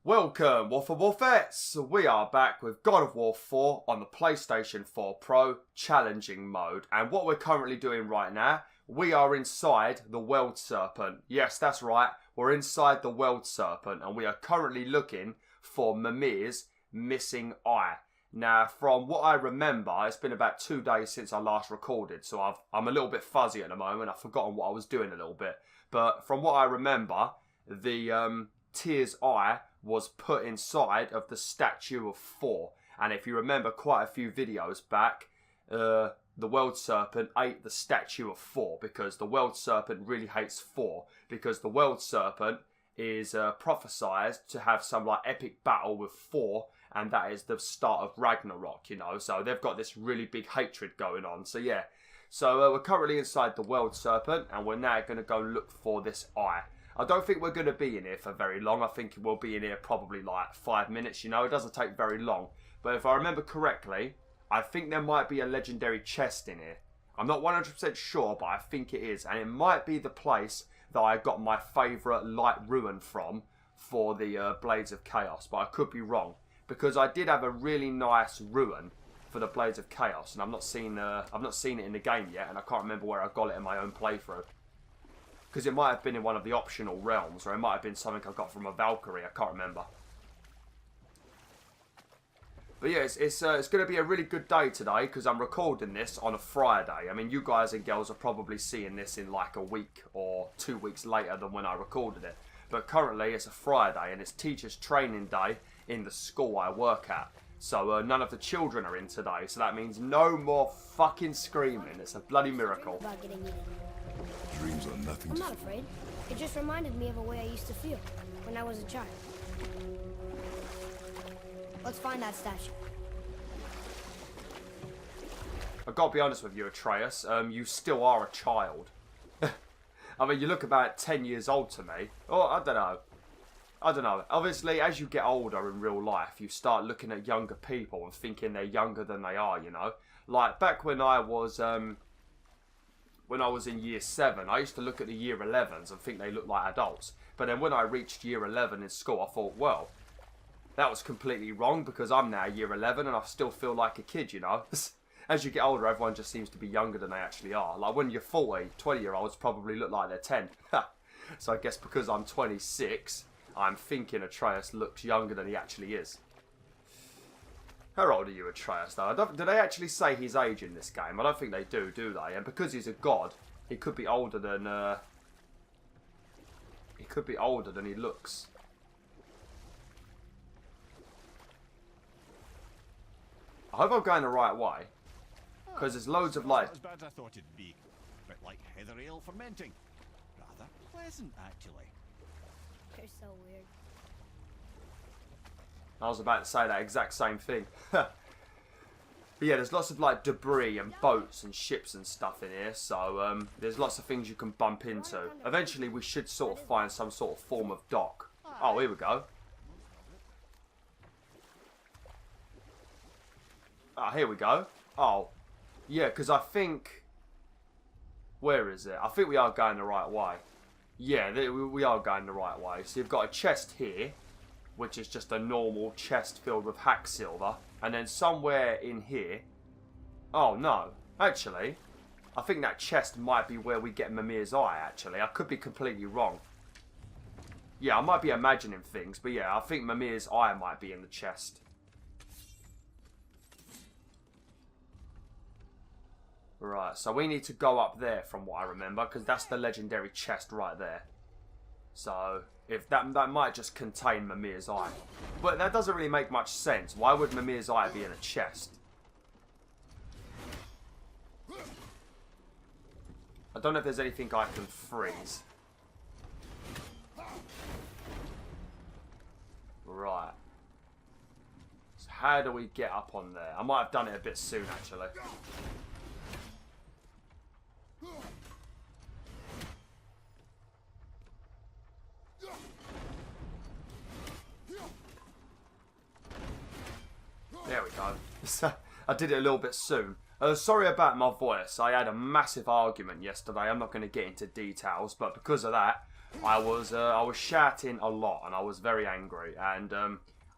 Welcome, WolfTheWolfettes! We are back with God of War 4 on the PlayStation 4 Pro Challenging Mode. And what we're currently doing right now, we are inside the World Serpent. Yes, that's right, we're inside the World Serpent and we are currently looking for Mimir's missing eye. Now, from what I remember, it's been about 2 days since I last recorded, so I'm a little bit fuzzy at the moment. I've forgotten what I was doing a little bit. But from what I remember, the Tyr's eye was put inside of the statue of Thor. And if you remember quite a few videos back, the World Serpent ate the statue of Thor because the World Serpent really hates Thor, because the World Serpent is prophesied to have some like epic battle with Thor, and that is the start of Ragnarok, you know. So they've got this really big hatred going on. So yeah, so we're currently inside the World Serpent and we're now going to go look for this eye. I don't think we're going to be in here for very long. I think we'll be in here probably like 5 minutes, you know. It doesn't take very long. But if I remember correctly, I think there might be a legendary chest in here. I'm not 100% sure, but I think it is. And it might be the place that I got my favourite light ruin from for the Blades of Chaos. But I could be wrong, because I did have a really nice ruin for the Blades of Chaos. And I've not seen it in the game yet. And I can't remember where I got it in my own playthrough. Because it might have been in one of the optional realms, or it might have been something I got from a Valkyrie, I can't remember. But yeah, it's going to be a really good day today, because I'm recording this on a Friday. I mean, you guys and girls are probably seeing this in like a week or 2 weeks later than when I recorded it. But currently, it's a Friday, and it's teachers' training day in the school I work at. So none of the children are in today, so that means no more fucking screaming. It's a bloody miracle. Dreams are nothing. I'm not afraid. It just reminded me of a way I used to feel when I was a child. Let's find that statue. I've got to be honest with you, Atreus. You still are a child. I mean, you look about 10 years old to me. Oh, I don't know. I don't know. Obviously, as you get older in real life, you start looking at younger people and thinking they're younger than they are, you know? Like, back when I was in year 7, I used to look at the year 11s and think they looked like adults. But then when I reached year 11 in school, I thought, well, that was completely wrong, because I'm now year 11 and I still feel like a kid, you know? As you get older, everyone just seems to be younger than they actually are. Like when you're 40, 20-year-olds probably look like they're 10. So I guess because I'm 26, I'm thinking Atreus looks younger than he actually is. How old are you, Atreus, though? Do they actually say his age in this game? I don't think they do they? And because he's a god, he could be older than he looks. I hope I'm going the right way, because there's loads of like. Not as bad as I thought it'd be. A bit like heather ale fermenting. Rather pleasant, actually. You're so weird. I was about to say that exact same thing. But yeah, there's lots of like debris and boats and ships and stuff in here, so there's lots of things you can bump into. Eventually we should sort of find some sort of form of dock. Oh, here we go. Ah, here we go. Oh, yeah, because I think... Where is it? I think we are going the right way. Yeah, we are going the right way. So you've got a chest here, which is just a normal chest filled with hack silver. And then somewhere in here... Oh, no. Actually, I think that chest might be where we get Mimir's eye, actually. I could be completely wrong. Yeah, I might be imagining things, but yeah, I think Mimir's eye might be in the chest. Right, so we need to go up there from what I remember, because that's the legendary chest right there. So, if that might just contain Mimir's eye. But that doesn't really make much sense. Why would Mimir's eye be in a chest? I don't know if there's anything I can freeze. Right. So how do we get up on there? I might have done it a bit soon, actually. There we go. I did it a little bit soon. Sorry about my voice. I had a massive argument yesterday. I'm not going to get into details, but because of that, I was shouting a lot and I was very angry, and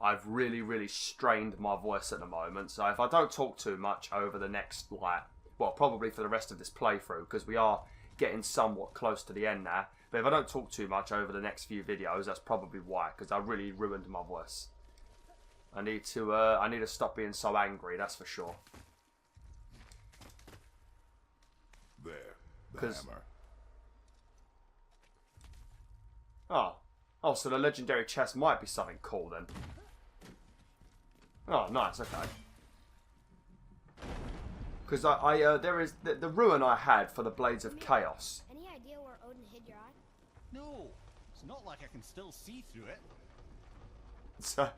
I've really strained my voice at the moment. So if I don't talk too much over the next, like, well, probably for the rest of this playthrough, because we are getting somewhat close to the end now. But if I don't talk too much over the next few videos, that's probably why, because I really ruined my voice. I need to stop being so angry, that's for sure. There, the hammer. Oh, so the legendary chest might be something cool then. Oh, nice, okay. Because there is the ruin I had for the Blades of Chaos. Any idea where Odin hid your eye? No, it's not like I can still see through it. So,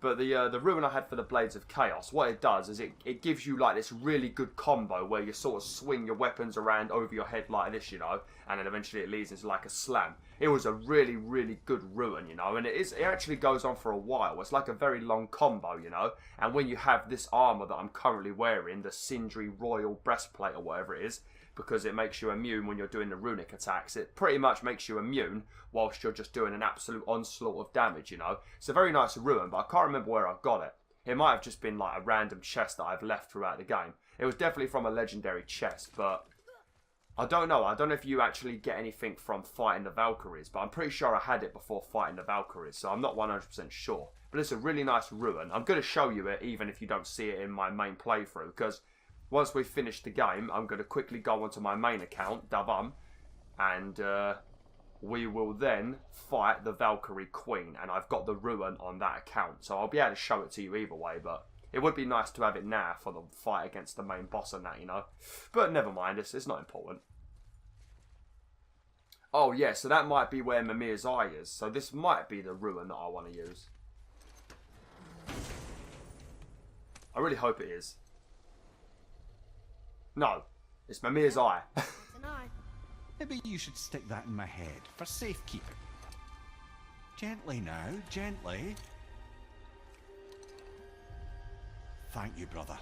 but the ruin I had for the Blades of Chaos, what it does is it gives you like this really good combo where you sort of swing your weapons around over your head like this, you know, and then eventually it leads into like a slam. It was a really good ruin, you know, and it actually goes on for a while. It's like a very long combo, you know, and when you have this armor that I'm currently wearing, the Sindri Royal Breastplate or whatever it is, because it makes you immune when you're doing the runic attacks. It pretty much makes you immune whilst you're just doing an absolute onslaught of damage, you know. It's a very nice ruin, but I can't remember where I got it. It might have just been like a random chest that I've left throughout the game. It was definitely from a legendary chest, but I don't know. I don't know if you actually get anything from fighting the Valkyries, but I'm pretty sure I had it before fighting the Valkyries, so I'm not 100% sure. But it's a really nice ruin. I'm going to show you it even if you don't see it in my main playthrough, because once we finish the game, I'm going to quickly go onto my main account, Davam, and we will then fight the Valkyrie Queen, and I've got the ruin on that account, so I'll be able to show it to you either way, but it would be nice to have it now for the fight against the main boss and that, you know. But never mind, it's not important. Oh yeah, so that might be where Mimir's eye is, so this might be the ruin that I want to use. I really hope it is. No, it's Mimir's eye. It's an eye. Maybe you should stick that in my head for safekeeping. Gently now, gently. Thank you, brother.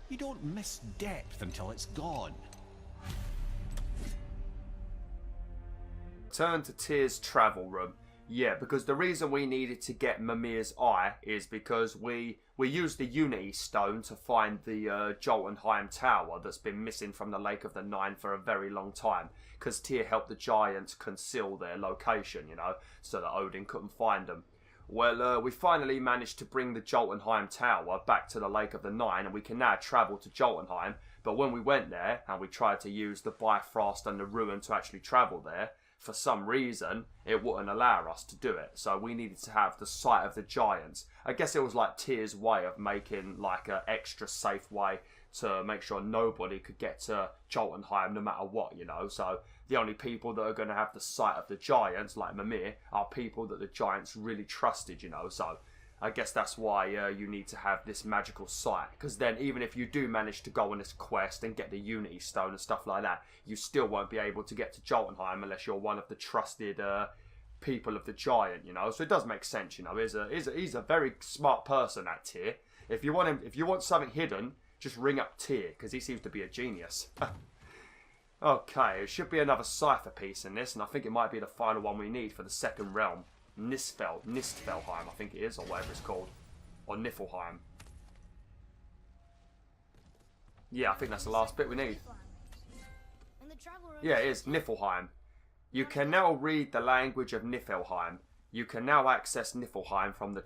You don't miss depth until it's gone. Turn to Tyr's travel room. Yeah, because the reason we needed to get Mimir's eye is because we used the Unity Stone to find the Jotunheim Tower that's been missing from the Lake of the Nine for a very long time. Because Tyr helped the giants conceal their location, you know, so that Odin couldn't find them. Well, we finally managed to bring the Jotunheim Tower back to the Lake of the Nine, and we can now travel to Jotunheim. But when we went there, and we tried to use the Bifrost and the Ruin to actually travel there, for some reason, it wouldn't allow us to do it. So we needed to have the Sight of the Giants. I guess it was like Tyr's way of making like an extra safe way to make sure nobody could get to Jotunheim no matter what, you know. So the only people that are going to have the Sight of the Giants, like Mimir, are people that the giants really trusted, you know. So I guess that's why you need to have this magical sight, because then even if you do manage to go on this quest and get the Unity Stone and stuff like that, you still won't be able to get to Jotunheim unless you're one of the trusted people of the giant, you know. So it does make sense, you know. He's a very smart person, that Tyr. If you want something hidden, just ring up Tyr, because he seems to be a genius. Okay, it should be another cipher piece in this, and I think it might be the final one we need for the second realm. Nistfelheim, I think it is, or whatever it's called. Or Niflheim. Yeah, I think that's the last bit we need. And the travel room. Yeah, it is, Niflheim. You can now read the language of Niflheim. You can now access Niflheim from the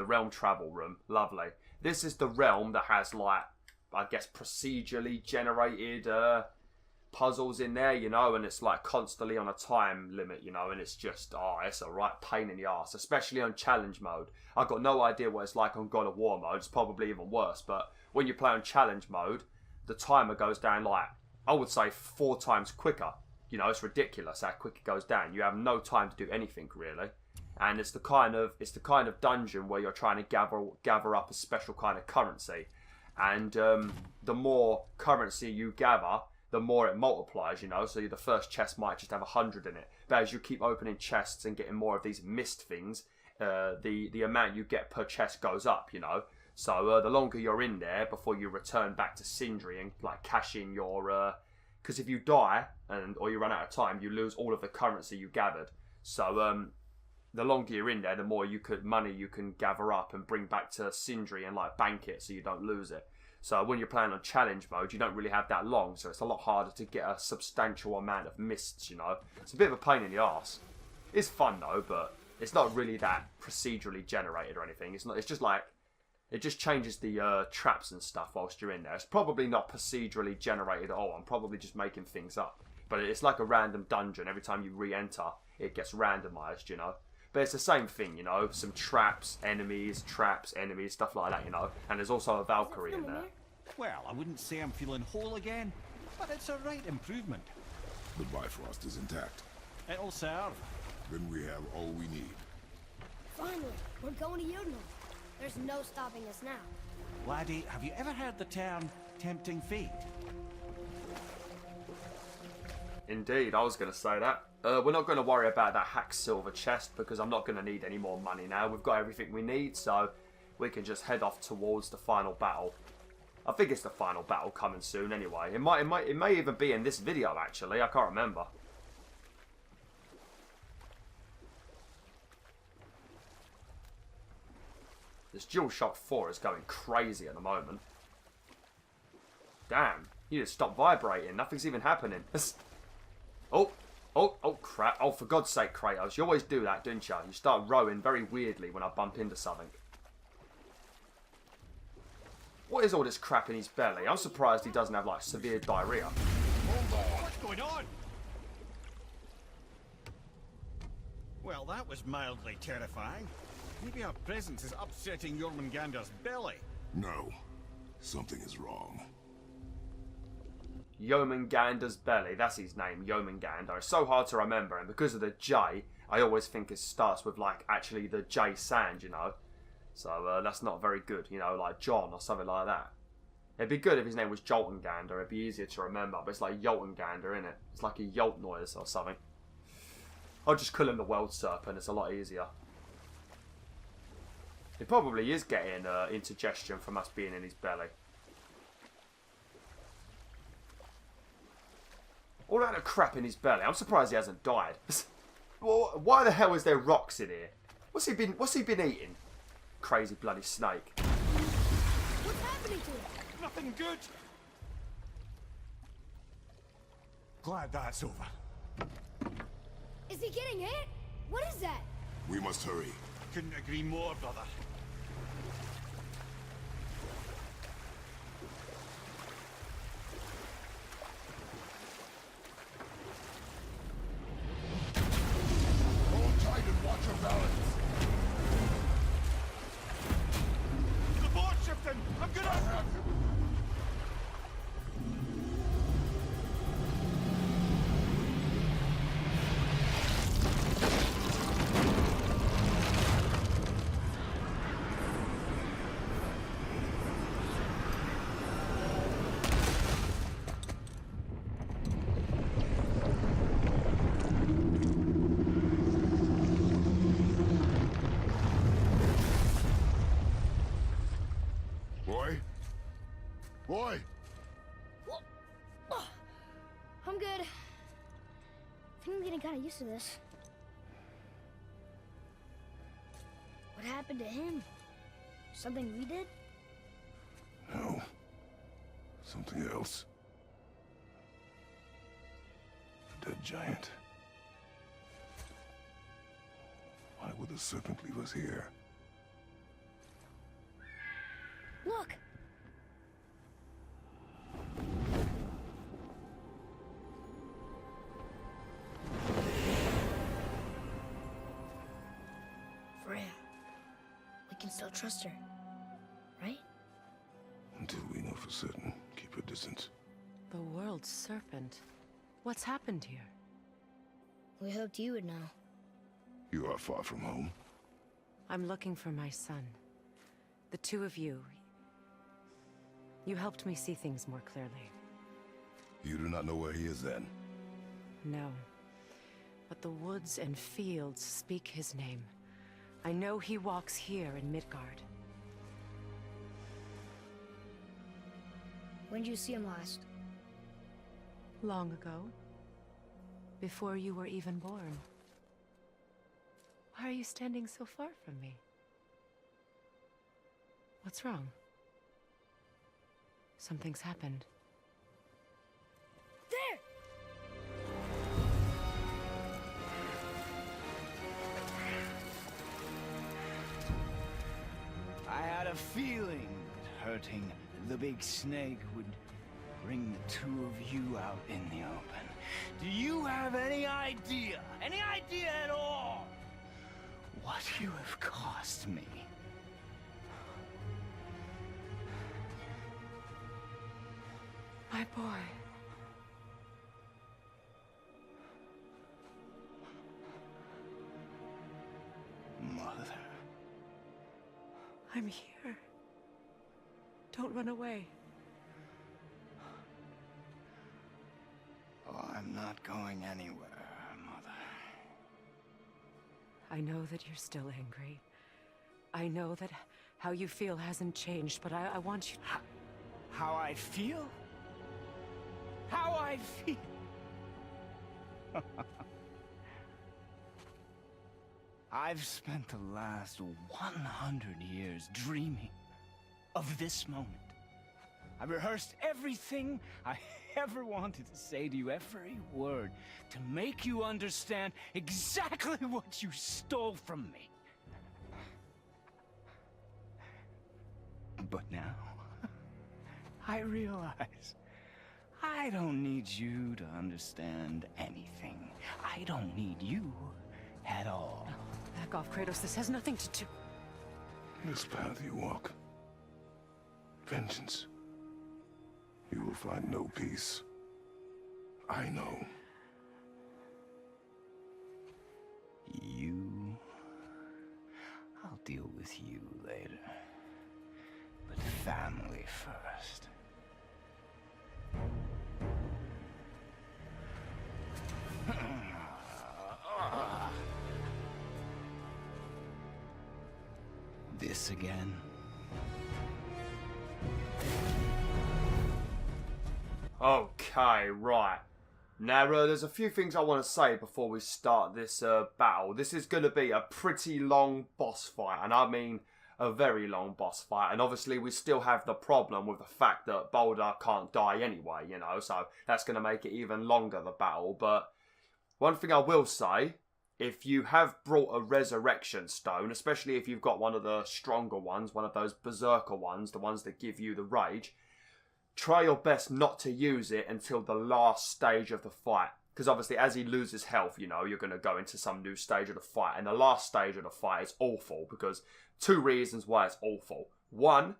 realm travel room. Lovely. This is the realm that has, like, I guess, procedurally generated puzzles in there, you know, and it's like constantly on a time limit, you know, and it's just, oh, it's a right pain in the arse, especially on challenge mode. I've got no idea what it's like on God of War mode. It's probably even worse, but when you play on challenge mode, the timer goes down like, I would say 4 times quicker. You know, it's ridiculous how quick it goes down. You have no time to do anything really. And it's the kind of dungeon where you're trying to gather up a special kind of currency. And the more currency you gather, the more it multiplies, you know. So the first chest might just have 100 in it, but as you keep opening chests and getting more of these mist things, the amount you get per chest goes up, you know. So the longer you're in there before you return back to Sindri and like cash in your, because if you die or you run out of time, you lose all of the currency you gathered. So the longer you're in there, the more money you can gather up and bring back to Sindri and like bank it so you don't lose it. So when you're playing on challenge mode, you don't really have that long, so it's a lot harder to get a substantial amount of mists, you know. It's a bit of a pain in the arse. It's fun though, but it's not really that procedurally generated or anything. It's not. It's just like it just changes the traps and stuff whilst you're in there. It's probably not procedurally generated at all. I'm probably just making things up. But it's like a random dungeon. Every time you re-enter, it gets randomized, you know. But it's the same thing, you know. Some traps, enemies, stuff like that, you know. And there's also a Valkyrie in there. Well, I wouldn't say I'm feeling whole again, but it's a right improvement. The Bifrost is intact. It'll serve. Then we have all we need. Finally, we're going to Yodel. There's no stopping us now. Laddie, have you ever heard the term tempting fate? Indeed, I was going to say that. We're not going to worry about that hack silver chest because I'm not going to need any more money now. We've got everything we need, so we can just head off towards the final battle. I think it's the final battle coming soon anyway. It may even be in this video actually. I can't remember. This DualShock 4 is going crazy at the moment. Damn, you just stop vibrating. Nothing's even happening. Oh crap. Oh, for God's sake, Kratos. You always do that, don't you? You start rowing very weirdly when I bump into something. What is all this crap in his belly? I'm surprised he doesn't have, like, severe diarrhea. What's going on? Well, that was mildly terrifying. Maybe our presence is upsetting Jormungandr's belly. No. Something is wrong. Jormungandr's belly, that's his name, Jormungandr. It's so hard to remember, and because of the J, I always think it starts with, like, actually the J sound, you know? So that's not very good, you know, like John or something like that. It'd be good if his name was Joltengandr, it'd be easier to remember, but it's like Joltengandr, innit? It's like a Jolt noise or something. I'll just call him the World Serpent, it's a lot easier. He probably is getting indigestion from us being in his belly. All that crap in his belly, I'm surprised he hasn't died. Well, why the hell is there rocks in here? What's he been eating? Crazy bloody snake. What's happening to him? Nothing good. Glad that's over. Is he getting hit? What is that? We must hurry. Couldn't agree more, brother. Hold tight and watch your balance. The board shifting! I'm gonna have him! Boy! I'm good. I think I'm getting kind of used to this. What happened to him? Something we did? No. Something else. A dead giant. Why would the serpent leave us here? Look! Freya. We can still trust her, right? Until we know for certain, keep her distance. The world's serpent. What's happened here? We hoped you would know. You are far from home. I'm looking for my son. The two of you. You helped me see things more clearly. You do not know where he is then? No. But the woods and fields speak his name. I know he walks here in Midgard. When did you see him last? Long ago. Before you were even born. you standing so far from me? What's wrong? Something's happened. There! I had a feeling that hurting the big snake would bring the two of you out in the open. Do you have any idea at all, what you have cost me? My boy. Mother. I'm here. Don't run away. Oh, I'm not going anywhere, Mother. I know that you're still angry. I know that how you feel hasn't changed, but I want you to... How I feel? How I feel? I've spent the last 100 years dreaming of this moment. I rehearsed everything I ever wanted to say to you, every word, to make you understand exactly what you stole from me. But now, I realize I don't need you to understand anything. I don't need you at all. Back off, Kratos. This has nothing to do... This path you walk, vengeance, you will find no peace. I know. You... I'll deal with you later. But family first. This again? Okay, right. Now, there's a few things I want to say before we start this battle. This is going to be a pretty long boss fight, and I mean a very long boss fight. And obviously, we still have the problem with the fact that Baldur can't die anyway, you know, so that's going to make it even longer, the battle. But one thing I will say, if you have brought a resurrection stone, especially if you've got one of the stronger ones, one of those berserker ones, the ones that give you the rage, try your best not to use it until the last stage of the fight. Because obviously as he loses health, you know, you're going to go into some new stage of the fight. And the last stage of the fight is awful because two reasons why it's awful. One,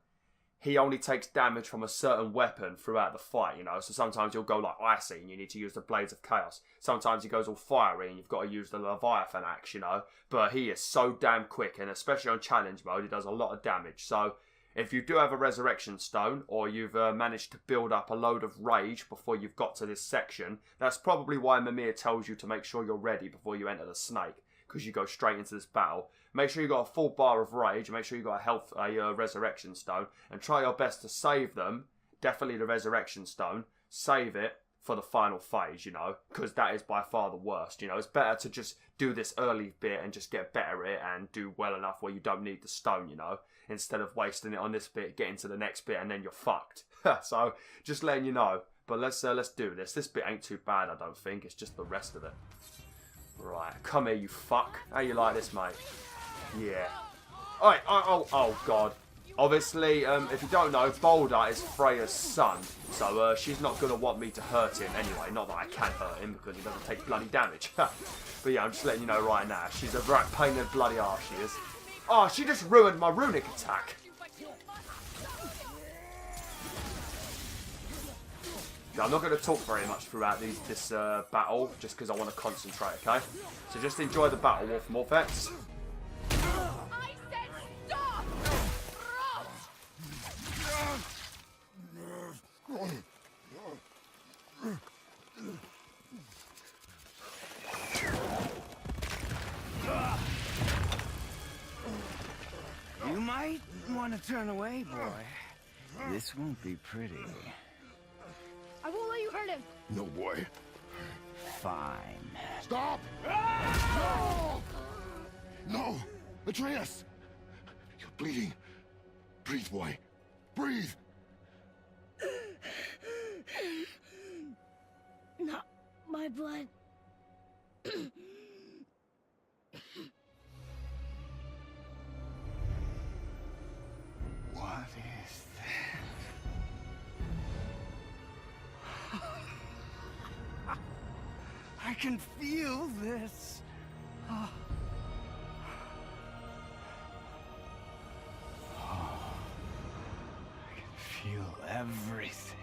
he only takes damage from a certain weapon throughout the fight, you know. So sometimes you'll go like icy and you need to use the Blades of Chaos. Sometimes he goes all fiery and you've got to use the Leviathan axe, you know. But he is so damn quick, and especially on challenge mode, he does a lot of damage. So if you do have a resurrection stone, or you've managed to build up a load of rage before you've got to this section, that's probably why Mimir tells you to make sure you're ready before you enter the snake, because you go straight into this battle. Make sure you got a full bar of rage, make sure you got a resurrection stone, and try your best to save them, definitely the resurrection stone, save it for the final phase, you know, because that is by far the worst, you know. It's better to just do this early bit and just get better at it and do well enough where you don't need the stone, you know, instead of wasting it on this bit, getting to the next bit and then you're fucked. So just letting you know. But let's do this. This bit ain't too bad, I don't think. It's just the rest of it. Right, come here, you fuck. How you like this, mate? Yeah. Alright, oh god. Obviously, if you don't know, Baldur is Freya's son, so she's not going to want me to hurt him anyway. Not that I can hurt him, because he doesn't take bloody damage. But yeah, I'm just letting you know right now, she's a right pain in the bloody arse, she is. Oh, she just ruined my runic attack. Now, I'm not going to talk very much throughout this battle, just because I want to concentrate, okay? So just enjoy the battle, BwolfTheWolf. You might want to turn away, boy. This won't be pretty. I won't let you hurt him. No, boy. Fine. Stop! No! Atreus! You're bleeding. Breathe, boy. Breathe! Not my blood. What is that? I can feel this. Oh. I can feel everything.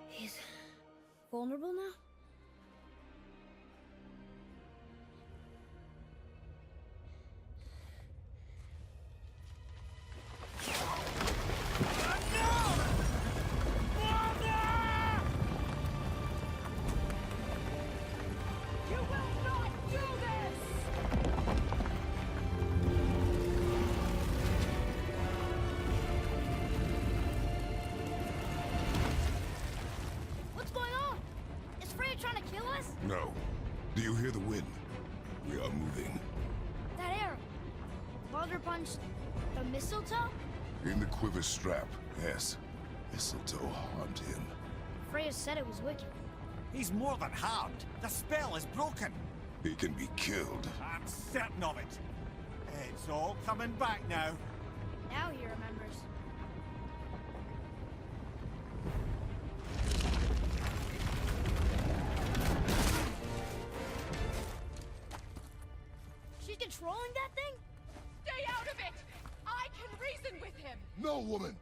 He's vulnerable now? What's going on? Is Freya trying to kill us? No. Do you hear the wind? We are moving. That arrow. Baldur punched the mistletoe? In the quiver strap, yes. Mistletoe harmed him. Freya said it was wicked. He's more than harmed. The spell is broken. He can be killed. I'm certain of it. It's all coming back now. Now he remembers. She's controlling that thing? Stay out of it! I can reason with him! No, woman!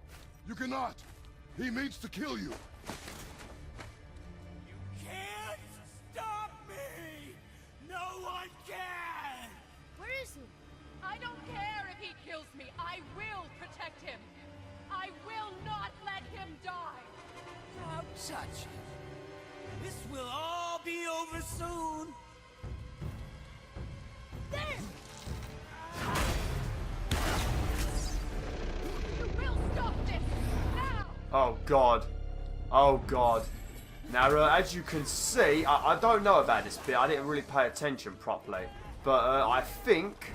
You cannot! He means to kill you! You can't stop me! No one can! Where is he? I don't care if he kills me. I will protect him. I will not let him die. Don't touch him. This will all be over soon. There! You will stop this now! Oh god. Oh god. Now, as you can see, I don't know about this bit. I didn't really pay attention properly. But I think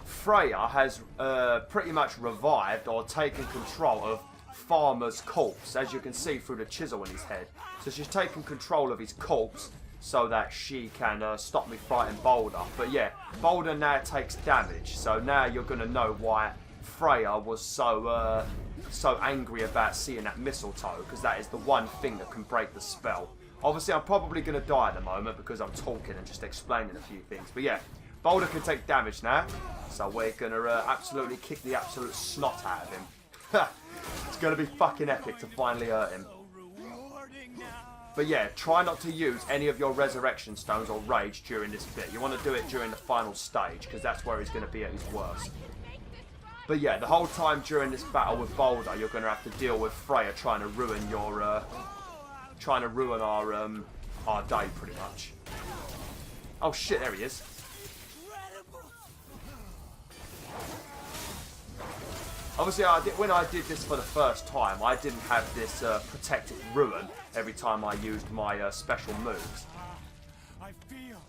Freya has pretty much revived or taken control of Farmer's corpse, as you can see through the chisel in his head. So she's taken control of his corpse so that she can stop me fighting Baldur. But yeah, Baldur now takes damage. So now you're going to know why Freya was so angry about seeing that mistletoe, because that is the one thing that can break the spell. Obviously, I'm probably going to die at the moment because I'm talking and just explaining a few things. But yeah, Baldur can take damage now, so we're going to absolutely kick the absolute snot out of him. It's going to be fucking epic to finally hurt him. But yeah, try not to use any of your resurrection stones or rage during this bit. You want to do it during the final stage, because that's where he's going to be at his worst. But yeah, the whole time during this battle with Baldur, you're going to have to deal with Freya trying to ruin your, our day pretty much. Oh shit, there he is. Obviously, when I did this for the first time, I didn't have this protective ruin every time I used my special moves. I feel.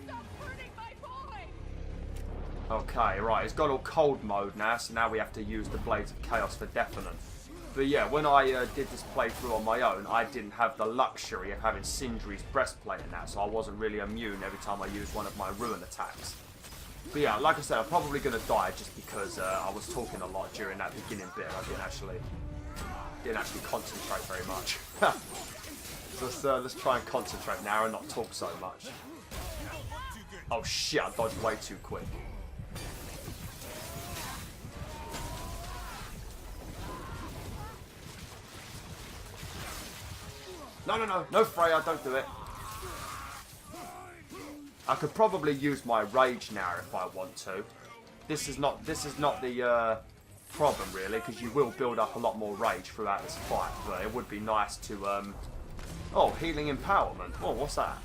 Stop hurting my boy! Okay, right, it's got all cold mode now, so now we have to use the Blades of Chaos for deafening. But yeah, when I did this playthrough on my own, I didn't have the luxury of having Sindri's breastplate in that, so I wasn't really immune every time I used one of my ruin attacks. But yeah, like I said, I'm probably going to die just because I was talking a lot during that beginning bit. I didn't actually concentrate very much. So let's try and concentrate now and not talk so much. Oh shit, I dodged way too quick. No, Freya, don't do it. I could probably use my rage now if I want to. This is not the problem really, because you will build up a lot more rage throughout this fight. But it would be nice to oh, healing empowerment. Oh, what's that?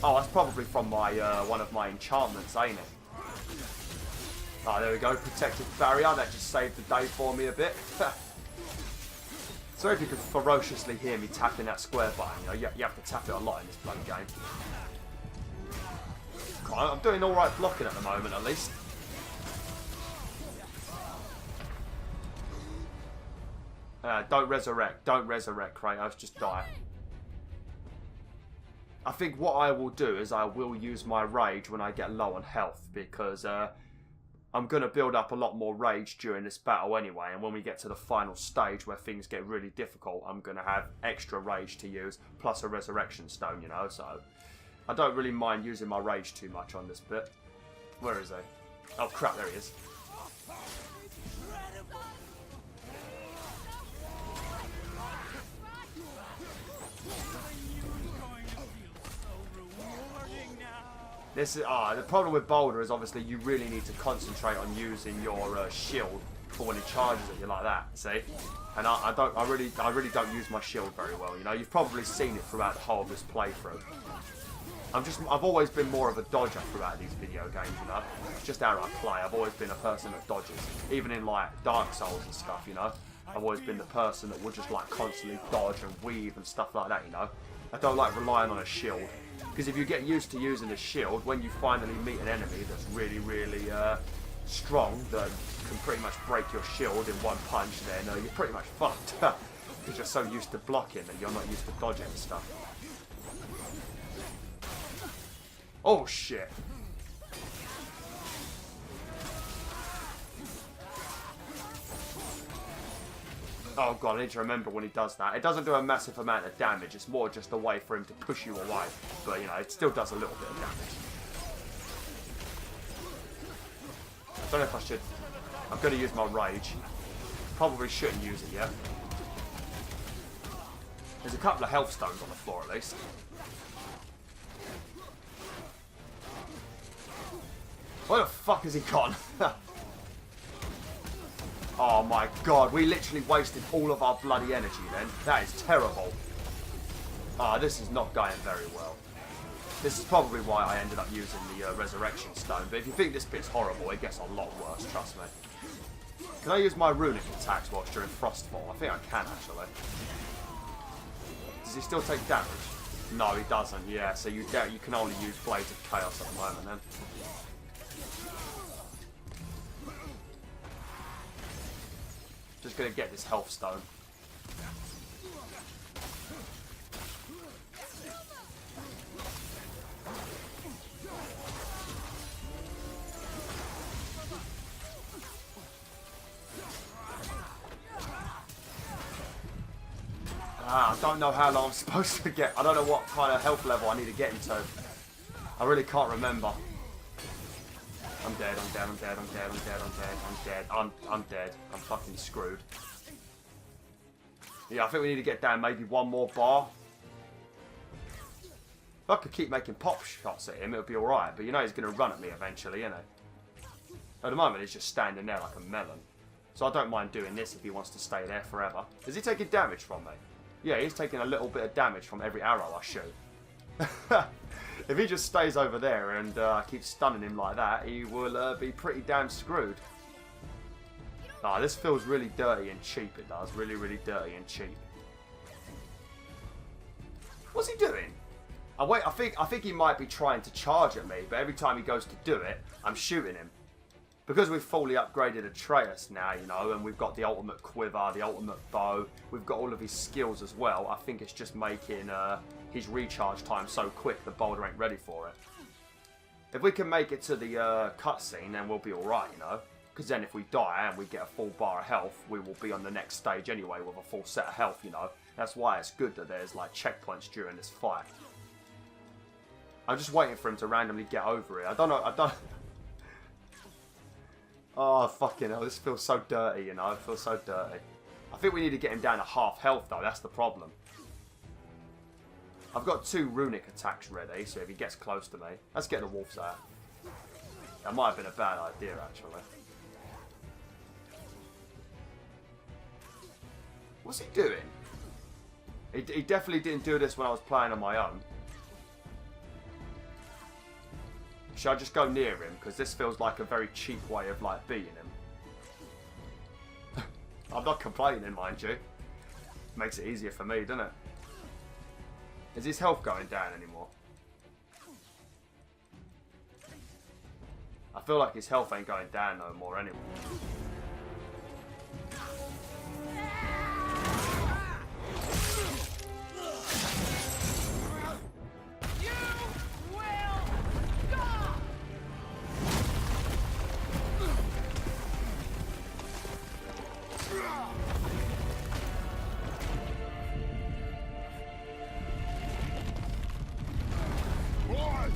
Oh, that's probably from my one of my enchantments, ain't it? Oh, there we go. Protective barrier. That just saved the day for me a bit. Sorry if you could ferociously hear me tapping that square button. You know, you have to tap it a lot in this bloody game. I'm doing alright blocking at the moment, at least. Don't resurrect. Don't resurrect, Kratos. Just die. I think what I will do is I will use my rage when I get low on health, because I'm going to build up a lot more rage during this battle anyway, and when we get to the final stage where things get really difficult, I'm going to have extra rage to use, plus a resurrection stone, you know, so I don't really mind using my rage too much on this bit. Where is he? Oh crap, there he is. This is the problem with Baldur is obviously you really need to concentrate on using your shield for when he charges at you like that. See, and I really don't use my shield very well. You know, you've probably seen it throughout the whole of this playthrough. I've always been more of a dodger throughout these video games. You know, it's just how I play. I've always been a person that dodges, even in like Dark Souls and stuff. You know, I've always been the person that would just like constantly dodge and weave and stuff like that. You know, I don't like relying on a shield. Because if you get used to using a shield, when you finally meet an enemy that's really, really strong, that can pretty much break your shield in one punch, then you're pretty much fucked. Because you're so used to blocking that you're not used to dodging and stuff. Oh shit. Oh god, I need to remember when he does that. It doesn't do a massive amount of damage, it's more just a way for him to push you away. But, you know, it still does a little bit of damage. I don't know if I should... I'm going to use my rage. Probably shouldn't use it yet. There's a couple of health stones on the floor at least. Where the fuck has he gone? Oh my god, we literally wasted all of our bloody energy then. That is terrible. Ah, this is not going very well. This is probably why I ended up using the resurrection stone. But if you think this bit's horrible, it gets a lot worse, trust me. Can I use my runic attacks whilst during Frostfall? I think I can actually. Does he still take damage? No, he doesn't, yeah. So you can only use Blades of Chaos at the moment then. Just gonna get this health stone. I don't know how long I'm supposed to get. I don't know what kind of health level I need to get into. I really can't remember. I'm dead, I'm dead, I'm dead, I'm dead, I'm dead, I'm dead, I'm dead, I'm dead. I'm fucking screwed. Yeah, I think we need to get down maybe one more bar. If I could keep making pop shots at him, it would be alright, but you know he's going to run at me eventually, isn't he? At the moment, he's just standing there like a melon. So I don't mind doing this if he wants to stay there forever. Is he taking damage from me? Yeah, he's taking a little bit of damage from every arrow I shoot. If he just stays over there and keeps stunning him like that, he will be pretty damn screwed. Ah, this feels really dirty and cheap, it does. Really, really dirty and cheap. What's he doing? I think he might be trying to charge at me, but every time he goes to do it, I'm shooting him. Because we've fully upgraded Atreus now, you know, and we've got the ultimate quiver, the ultimate bow, we've got all of his skills as well, I think it's just making his recharge time so quick that Baldur ain't ready for it. If we can make it to the cutscene, then we'll be alright, you know. Because then if we die and we get a full bar of health, we will be on the next stage anyway with a full set of health, you know. That's why it's good that there's like checkpoints during this fight. I'm just waiting for him to randomly get over it. I don't... Oh, fucking hell, this feels so dirty, you know, it feels so dirty. I think we need to get him down to half health, though, that's the problem. I've got 2 runic attacks ready, so if he gets close to me... Let's get the wolves out. That might have been a bad idea, actually. What's he doing? He definitely didn't do this when I was playing on my own. Should I just go near him? Because this feels like a very cheap way of, like, beating him. I'm not complaining, mind you. Makes it easier for me, doesn't it? Is his health going down anymore? I feel like his health ain't going down no more anymore. Boy!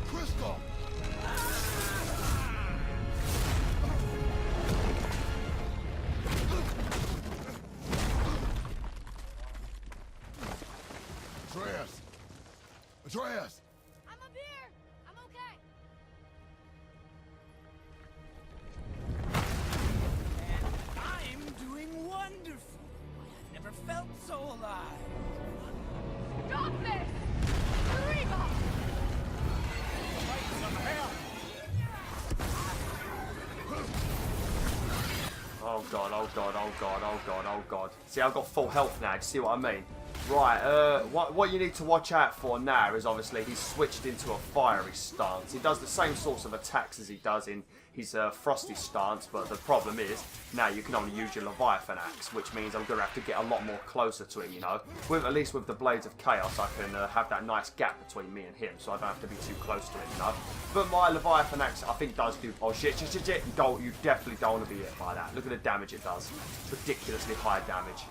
Crystal! Atreus! Atreus! I'm up here. I'm okay. I'm doing wonderful. I've never felt so alive. Stop this! Reba! Oh god, oh god, oh god, oh god, oh god. See, I've got full health now, do you see what I mean? Right, what you need to watch out for now is obviously he's switched into a fiery stance. He does the same sorts of attacks as he does in his frosty stance, but the problem is now you can only use your Leviathan axe, which means I'm going to have to get a lot more closer to him, you know. At least with the Blades of Chaos, I can have that nice gap between me and him, so I don't have to be too close to him, you know. But my Leviathan axe, I think, does do... Oh, shit. You definitely don't want to be hit by that. Look at the damage it does. It's ridiculously high damage.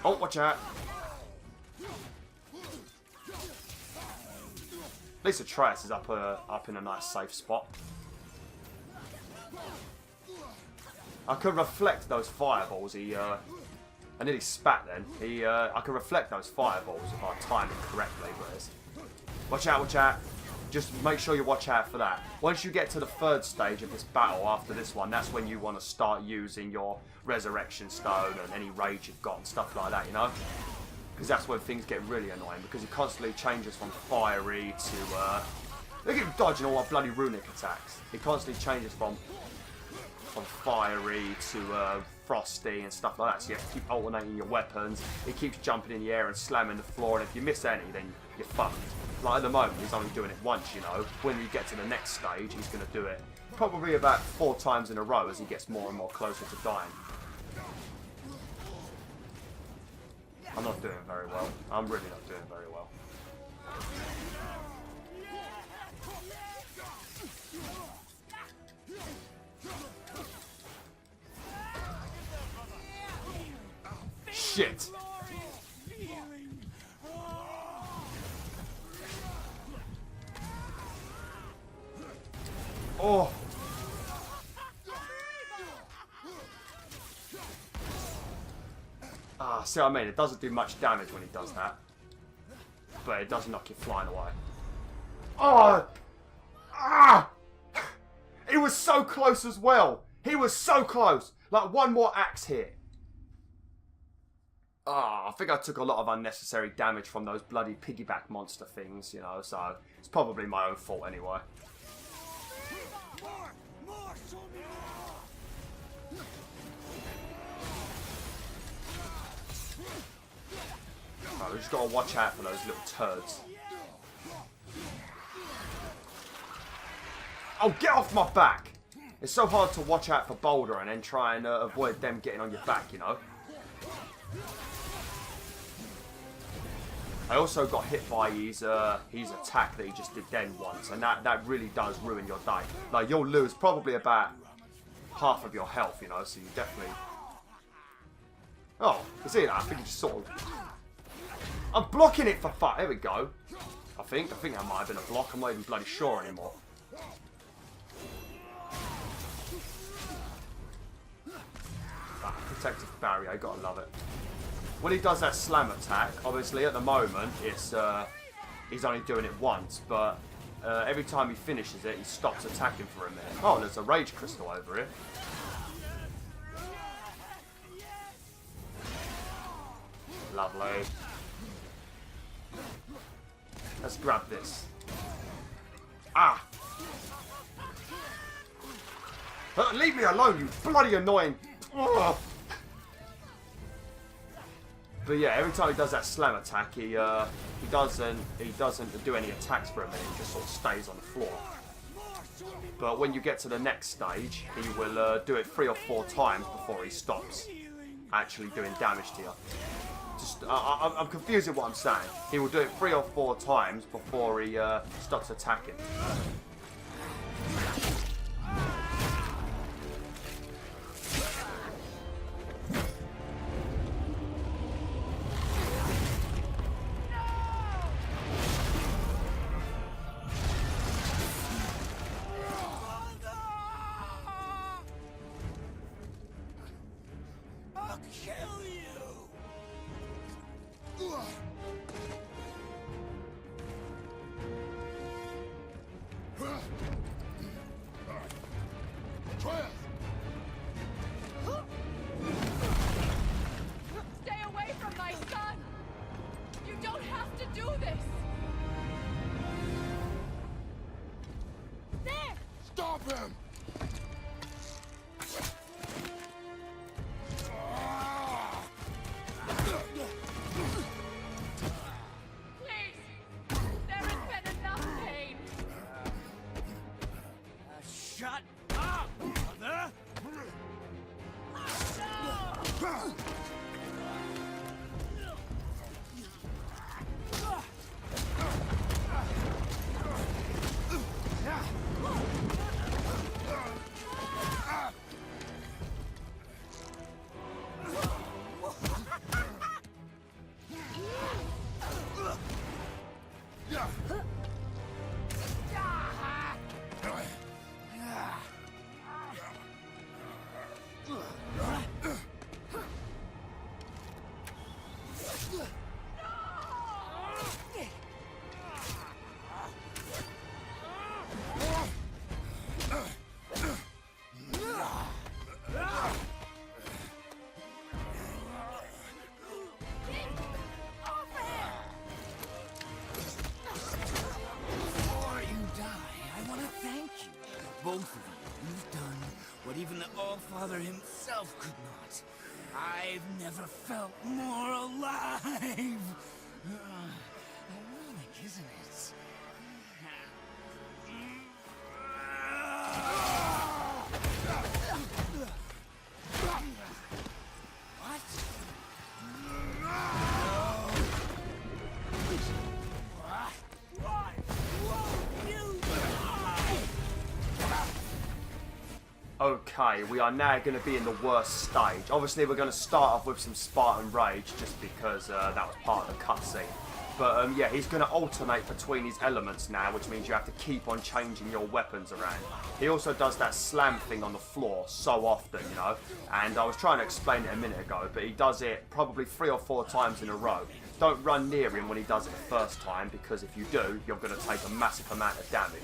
Oh, watch out. At least Atreus is up in a nice safe spot. I can reflect those fireballs. I nearly spat then. I can reflect those fireballs if I time it correctly. Watch out, watch out. Just make sure you watch out for that. Once you get to the third stage of this battle after this one, that's when you want to start using your Resurrection Stone and any rage you've got and stuff like that, you know? Because that's when things get really annoying, because it constantly changes from fiery to... Look at him dodging all our bloody runic attacks. It constantly changes from fiery to frosty and stuff like that, so you have to keep alternating your weapons. It keeps jumping in the air and slamming the floor, and if you miss any, then you're fucked. Like at the moment, he's only doing it once, you know. When you get to the next stage, he's going to do it probably about 4 times in a row as he gets more and more closer to dying. I'm not doing very well. I'm really not doing very well. Shit! Oh! Ah, see what I mean? It doesn't do much damage when he does that. But it does knock you flying away. Oh! Ah! He was so close as well! He was so close! Like one more axe hit. Ah, I think I took a lot of unnecessary damage from those bloody piggyback monster things, you know, so it's probably my own fault anyway. We just gotta watch out for those little turds. Oh, get off my back! It's so hard to watch out for Baldur and then try and avoid them getting on your back, you know? I also got hit by his attack that he just did then once, and that really does ruin your day. Like, you'll lose probably about half of your health, you know, so you definitely... Oh, you see that? I think he just sort of... I'm blocking it for fuck. There we go. I think that might have been a block. I'm not even bloody sure anymore. Ah, protective barrier. Gotta love it. When he does that slam attack, obviously at the moment it's he's only doing it once, but every time he finishes it, he stops attacking for a minute. Oh, there's a rage crystal over here. Lovely. Let's grab this. Ah! Leave me alone, you bloody annoying... Ugh. But yeah, every time he does that slam attack, he doesn't do any attacks for a minute. He just sort of stays on the floor. But when you get to the next stage, he will do it 3 or 4 times before he stops actually doing damage to you. Just, I'm confused with what I'm saying. He will do it 3 or 4 times before he stops attacking. Stay away from my son! You don't have to do this! There! Stop him! Please! There has been enough pain! Shut up, mother! Both of you, you've done what even the All-Father himself could not. I've never felt more alive. Ironic, isn't it? What? Okay, we are now going to be in the worst stage. Obviously, we're going to start off with some Spartan Rage, just because that was part of the cutscene. But yeah, he's going to alternate between his elements now, which means you have to keep on changing your weapons around. He also does that slam thing on the floor so often, you know. And I was trying to explain it a minute ago, but he does it probably 3 or 4 times in a row. Don't run near him when he does it the first time, because if you do, you're going to take a massive amount of damage.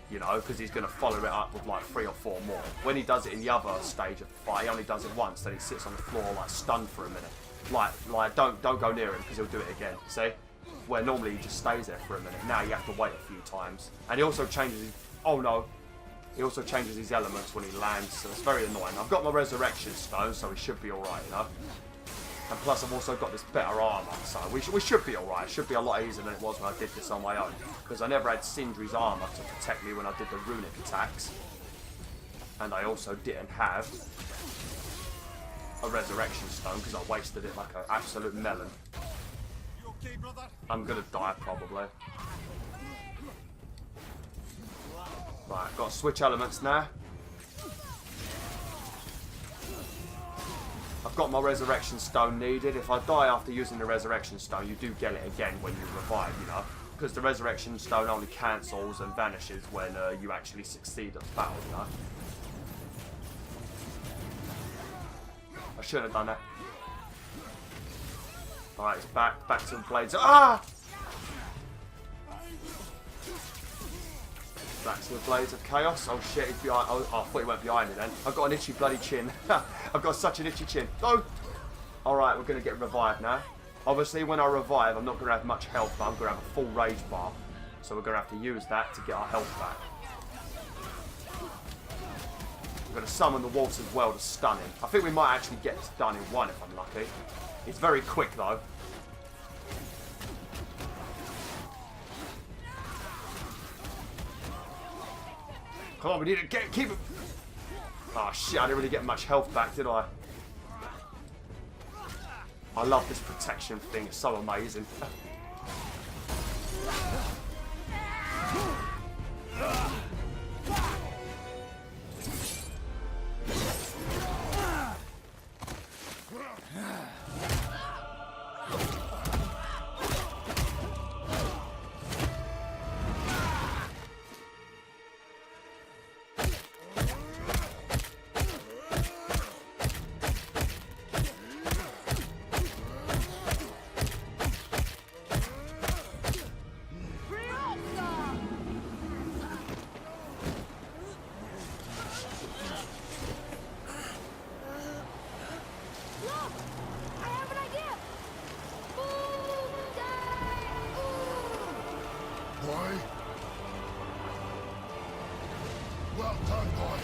You know, because he's going to follow it up with like 3 or 4 more. When he does it in the other stage of the fight, he only does it once, then he sits on the floor like stunned for a minute. Like don't go near him because he'll do it again. See? Where normally he just stays there for a minute. Now you have to wait a few times. And he also changes his, oh no. He also changes his elements when he lands, so it's very annoying. I've got my resurrection stone, so we should be alright, you know. And plus I've also got this better armour, so we should be alright. It should be a lot easier than it was when I did this on my own. Because I never had Sindri's armour to protect me when I did the runic attacks. And I also didn't have a resurrection stone because I wasted it like an absolute melon. I'm gonna die probably. Right, got to switch elements now. I've got my resurrection stone needed. If I die after using the resurrection stone, you do get it again when you revive, you know. Because the resurrection stone only cancels and vanishes when you actually succeed at the battle, you know. I shouldn't have done that. Alright, it's back to the blades. Ah! Back to the blades of chaos. Oh shit, he's behind. Oh, I thought he went behind me then. I've got an itchy bloody chin. I've got such an itchy chin. Oh! Alright, we're going to get revived now. Obviously, when I revive, I'm not going to have much health, but I'm going to have a full rage bar. So we're going to have to use that to get our health back. We're going to summon the wolves as well to stun him. I think we might actually get this done in one if I'm lucky. It's very quick though. Come on, we need to keep it. Oh shit, I didn't really get much health back, did I? I love this protection thing, it's so amazing. Boy? Well done, boy.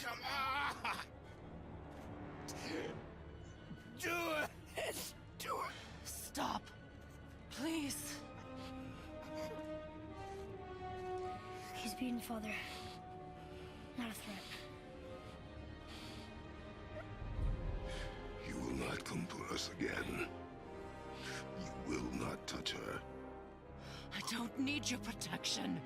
Come on! Do it! Do it! Stop. Please. He's beaten, Father. Not a threat. You will not come for us again. You will not touch her. I don't need your protection.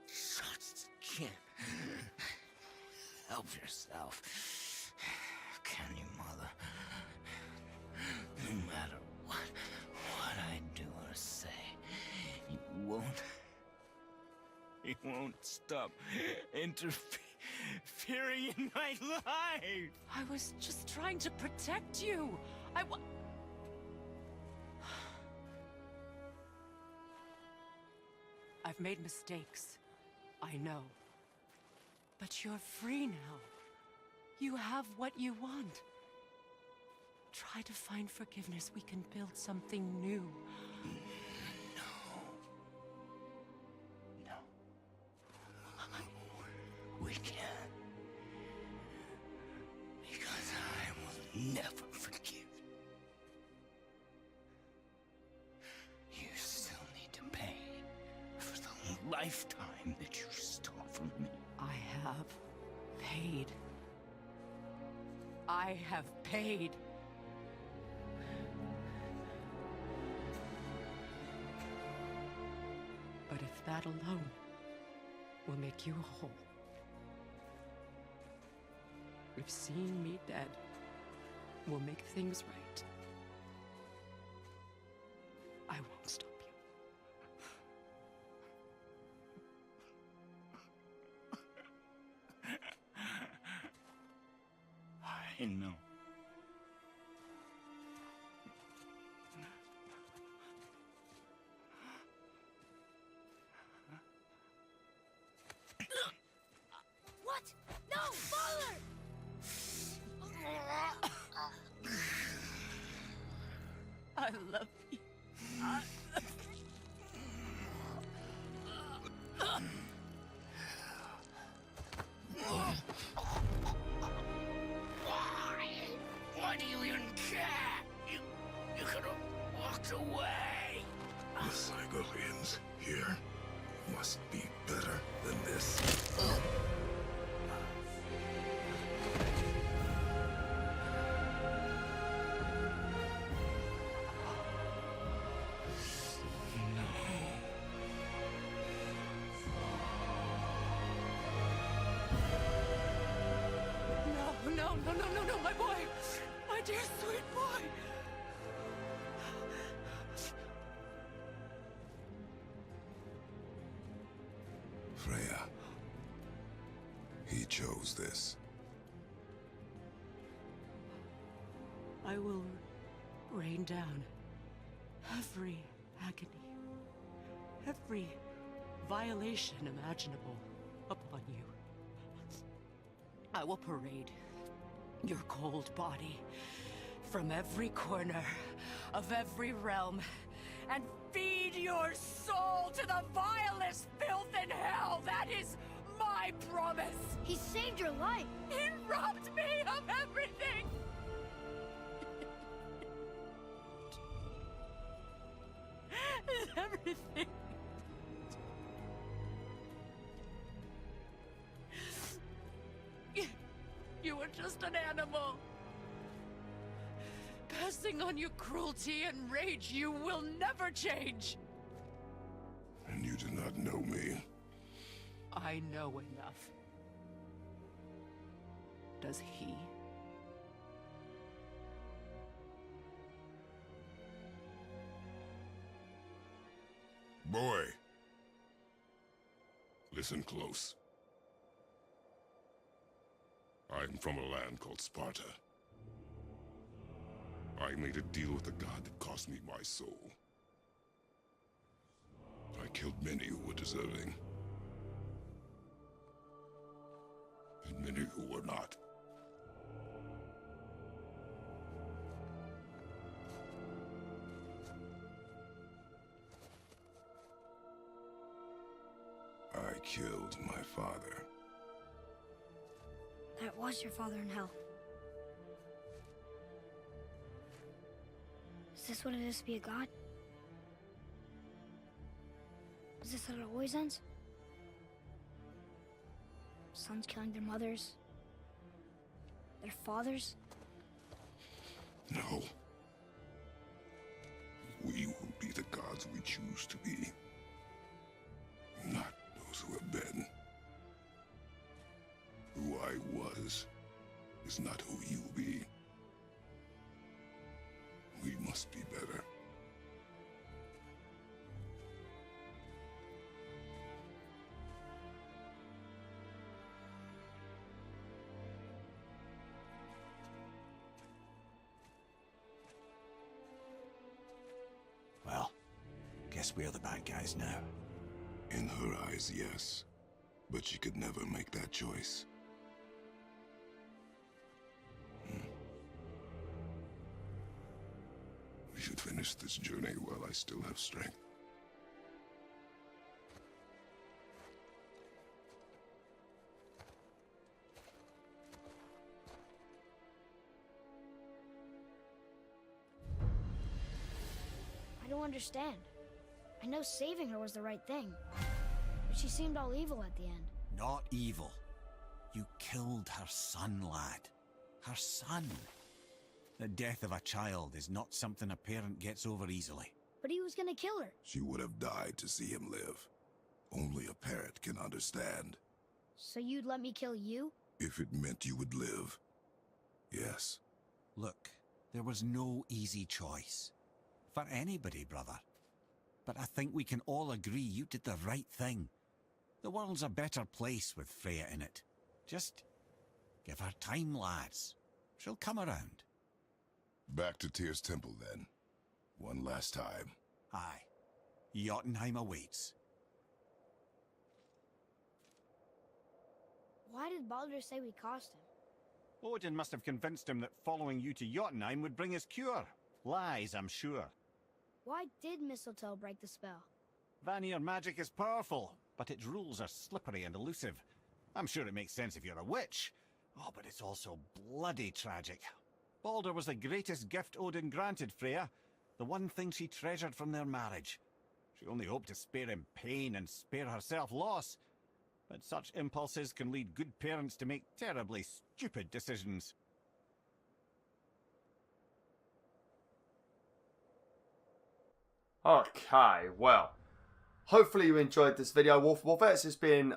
Just can't help yourself. Can you, Mother? No matter what I do or say, you won't stop interfering in my life. I was just trying to protect you. I've made mistakes. I know. But you're free now. You have what you want. Try to find forgiveness. We can build something new. No. We can't. Because I will never forgive you. You still need to pay for the lifetime that you stole from me. I have paid. I have paid. But if that alone will make you whole, if seeing me dead will make things right, I won't stop you. I know. What? No, Father! I love you. Why do you even care? You could have walked away. The Sigolians here must be better than this. No, no, no, no, my boy! My dear sweet boy! Freya. He chose this. I will rain down every agony, every violation imaginable upon you. I will parade your cold body from every corner of every realm and feed your soul to the vilest filth in hell. That is my promise. He saved your life. He robbed me of everything. Everything. You were just an animal. Passing on your cruelty and rage, you will never change. And you do not know me. I know enough. Does he? Boy. Listen close. I'm from a land called Sparta. I made a deal with a god that cost me my soul. I killed many who were deserving. And many who were not. I killed my father. That was your father in hell. Is this what it is to be a god? Is this how it always ends? Sons killing their mothers? Their fathers? No. We will be the gods we choose to be. Not those who have been. Who I was is not who you will be. We must be better. Well, guess we're the bad guys now. In her eyes, yes. But she could never make that choice. We should finish this journey while I still have strength. I don't understand. I know saving her was the right thing, but she seemed all evil at the end. Not evil. You killed her son, lad. Her son. The death of a child is not something a parent gets over easily. But he was gonna kill her. She would have died to see him live. Only a parent can understand. So you'd let me kill you? If it meant you would live. Yes. Look, there was no easy choice. For anybody, brother. But I think we can all agree you did the right thing. The world's a better place with Freya in it. Just give her time, lads. She'll come around. Back to Tyr's temple, then. One last time. Aye. Jotunheim awaits. Why did Baldur say we cost him? Odin must have convinced him that following you to Jotunheim would bring his cure. Lies, I'm sure. Why did mistletoe break the spell? Vanir magic is powerful, but its rules are slippery and elusive. I'm sure it makes sense if you're a witch. Oh, but it's also bloody tragic. Baldur was the greatest gift Odin granted Freya, the one thing she treasured from their marriage. She only hoped to spare him pain and spare herself loss. But such impulses can lead good parents to make terribly stupid decisions. Okay, well, hopefully you enjoyed this video. Wolfettes, it's been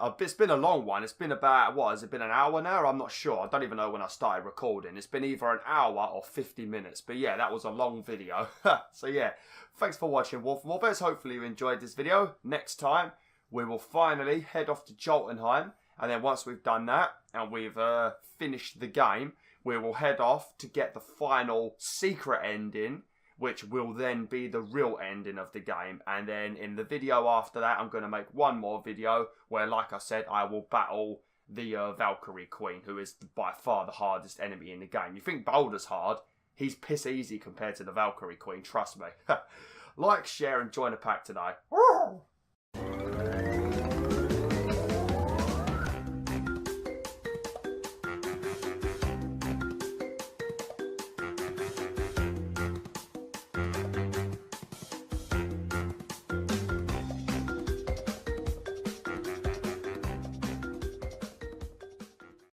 a long one. It's been about, what, has it been an hour now? I'm not sure. I don't even know when I started recording. It's been either an hour or 50 minutes. But yeah, that was a long video. So yeah, thanks for watching, Wolfettes. Hopefully you enjoyed this video. Next time, we will finally head off to Jotunheim. And then once we've done that, and we've finished the game, we will head off to get the final secret ending, which will then be the real ending of the game. And then in the video after that, I'm going to make one more video where, like I said, I will battle the Valkyrie Queen, who is by far the hardest enemy in the game. You think Baldur's hard? He's piss easy compared to the Valkyrie Queen, trust me. Like, share, and join the pack today.